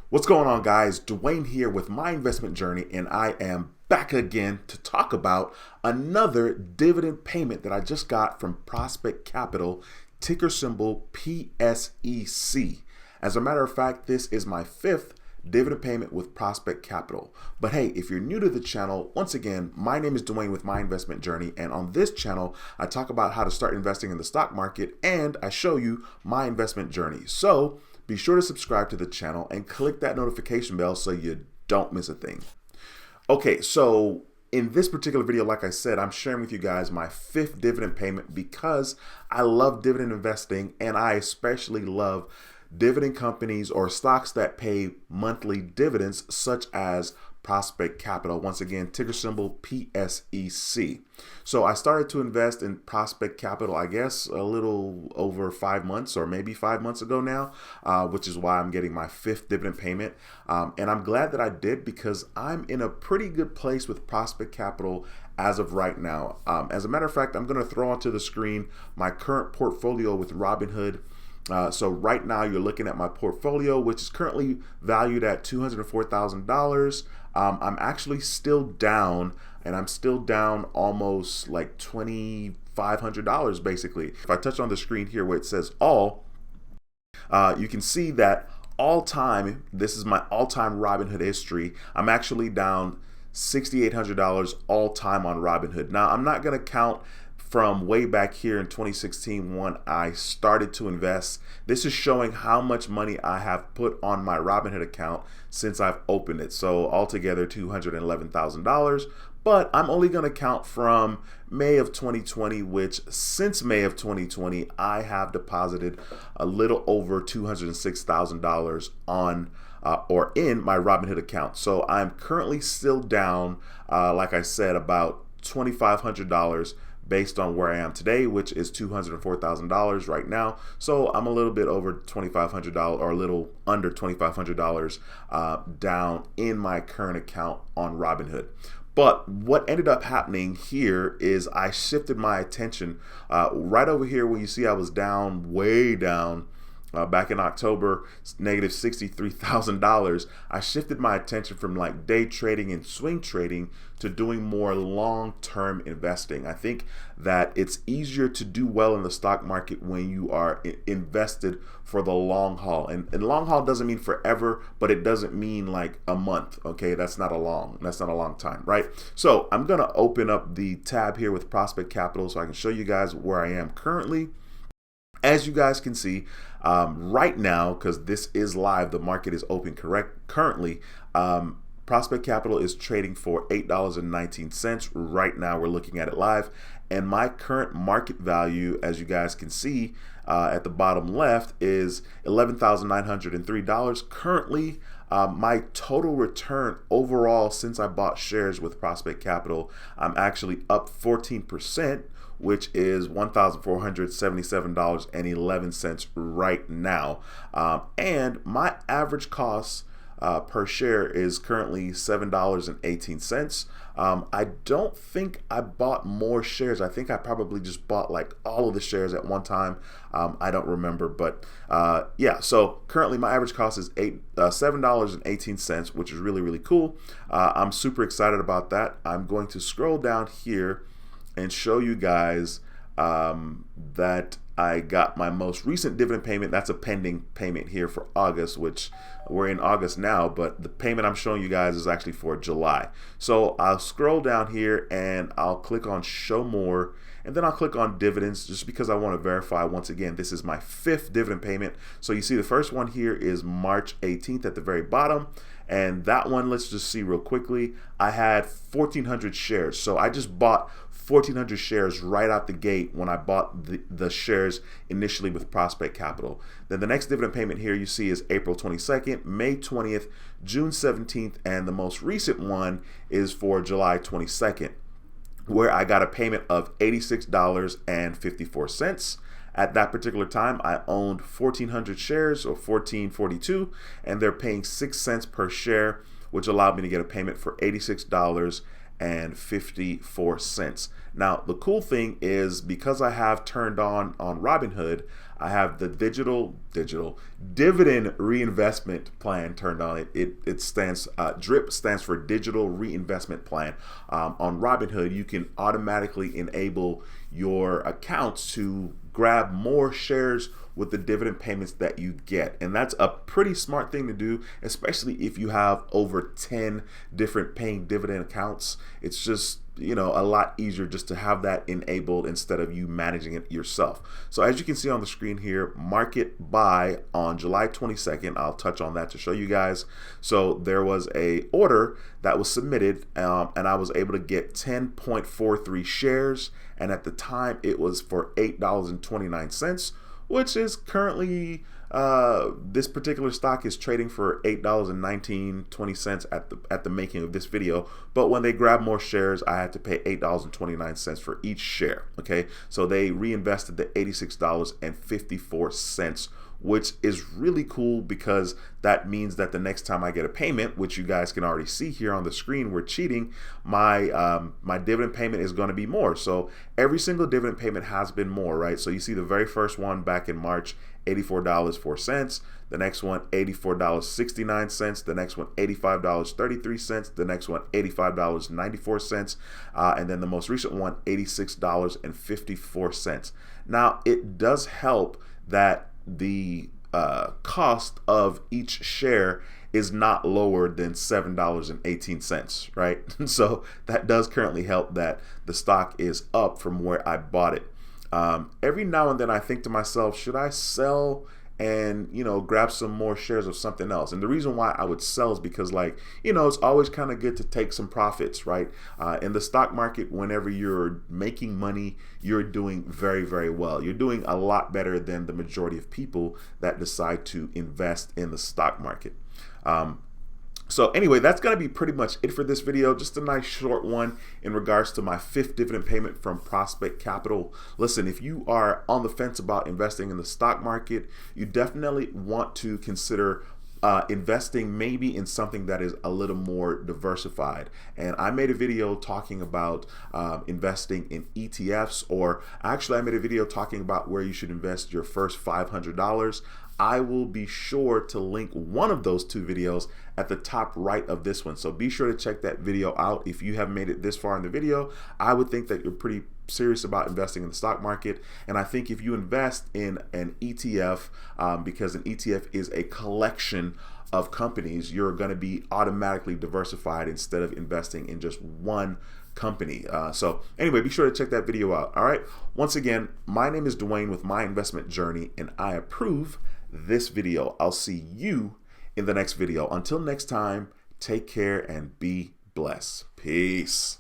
What's going on, guys? Dwayne here with my investment journey, and I am back again to talk about another dividend payment that I just got from Prospect Capital, ticker symbol PSEC. As a matter of fact, this is my fifth dividend payment with Prospect Capital. But hey, if you're new to the channel, once again, my name is Dwayne with my investment journey, and on this channel, I talk about how to start investing in the stock market, and I show you my investment journey. So be sure to subscribe to the channel and click that notification bell so you don't miss a thing. Okay, so in this particular video, like I said, I'm sharing with you guys my fifth dividend payment because I love dividend investing, and I especially love dividend companies or stocks that pay monthly dividends, such as Prospect Capital. Once again, ticker symbol PSEC. So I started to invest in Prospect Capital, I guess, a little over 5 months or maybe 5 months ago now, which is why I'm getting my fifth dividend payment. And I'm glad that I did, because I'm in a pretty good place with Prospect Capital as of right now. As a matter of fact, I'm going to throw onto the screen my current portfolio with Robinhood. So right now you're looking at my portfolio, which is currently valued at $204,000. I'm actually still down, and I'm still down almost like $2,500 basically. If I touch on the screen here where it says all, you can see that all time, this is my all-time Robinhood history. I'm actually down $6,800 all time on Robinhood. Now, I'm not going to count from way back here in 2016 when I started to invest. This is showing how much money I have put on my Robinhood account since I've opened it. So altogether $211,000. But I'm only going to count from May of 2020, which since May of 2020, I have deposited a little over $206,000 on or in my Robinhood account. So I'm currently still down, like I said, about $2,500 based on where I am today, which is $204,000 right now. So I'm a little bit over $2,500 or a little under $2,500 down in my current account on Robinhood. But what ended up happening here is I shifted my attention right over here where you see I was down, way down, back in October, negative $63,000. I shifted my attention from like day trading and swing trading to doing more long-term investing. I think that it's easier to do well in the stock market when you are invested for the long haul. And long haul doesn't mean forever, but it doesn't mean like a month. Okay, that's not a long time, right? So I'm gonna open up the tab here with Prospect Capital so I can show you guys where I am currently. As you guys can see, right now, because this is live, the market is open currently. Prospect Capital is trading for $8.19 right now. We're looking at it live, and my current market value, as you guys can see at the bottom left, is $11,903 currently. My total return overall since I bought shares with Prospect Capital, I'm actually up 14%, which is $1,477.11 right now. And my average cost per share is currently $7.18. I don't think I bought more shares. I think I probably just bought like all of the shares at one time. I don't remember, but yeah, so currently my average cost is $7.18, which is really, really cool. I'm super excited about that. I'm going to scroll down here and show you guys that I got my most recent dividend payment. That's a pending payment here for August, which we're in August now, but the payment I'm showing you guys is actually for July. So I'll scroll down here and I'll click on show more, and then I'll click on dividends just because I want to verify once again this is my fifth dividend payment. So you see the first one here is March 18th at the very bottom, and that one, let's just see real quickly. I had 1,400 shares, so I just bought 1,400 shares right out the gate when I bought the shares initially with Prospect Capital. Then the next dividend payment here you see is April 22nd, May 20th, June 17th, and the most recent one is for July 22nd, where I got a payment of $86.54. At that particular time, I owned 1,400 shares, or 1,442, and they're paying 6 cents per share, which allowed me to get a payment for $86.54. Now, the cool thing is, because I have turned on Robinhood, I have the digital dividend reinvestment plan turned on. It stands DRIP stands for digital reinvestment plan. On Robinhood, you can automatically enable your accounts to grab more shares with the dividend payments that you get. And that's a pretty smart thing to do, especially if you have over 10 different paying dividend accounts. It's just, a lot easier just to have that enabled instead of you managing it yourself. So as you can see on the screen here, market buy on July 22nd. I'll touch on that to show you guys. So there was a order that was submitted and I was able to get 10.43 shares. And at the time it was for $8.29, which is currently, this particular stock is trading for $8.1920 at the making of this video. But when they grab more shares, I had to pay $8.29 for each share. Okay, so they reinvested the $86.54, which is really cool because that means that the next time I get a payment, which you guys can already see here on the screen, we're cheating, my my dividend payment is going to be more. So every single dividend payment has been more, right? So you see the very first one back in March, $84.04. The next one, $84.69. The next one, $85.33. The next one, $85.94. And then the most recent one, $86.54. Now, it does help that the cost of each share is not lower than $7.18, right? So that does currently help that the stock is up from where I bought it. Every now and then I think to myself, should I sell and grab some more shares of something else? And the reason why I would sell is because, it's always kind of good to take some profits, right? In the stock market, whenever you're making money, you're doing very, very well. You're doing a lot better than the majority of people that decide to invest in the stock market. So anyway, that's going to be pretty much it for this video. Just a nice short one in regards to my 5th dividend payment from Prospect Capital. Listen, if you are on the fence about investing in the stock market, you definitely want to consider investing maybe in something that is a little more diversified. And I made a video talking about investing in ETFs, or actually I made a video talking about where you should invest your first $500. I will be sure to link one of those 2 videos at the top right of this one. So be sure to check that video out. If you have made it this far in the video, I would think that you're pretty serious about investing in the stock market. And I think if you invest in an ETF, because an ETF is a collection of companies, you're going to be automatically diversified instead of investing in just one company. So anyway, be sure to check that video out. All right. Once again, my name is Dwayne with My Investment Journey, and I approve this video. I'll see you in the next video. Until next time, take care and be blessed. Peace.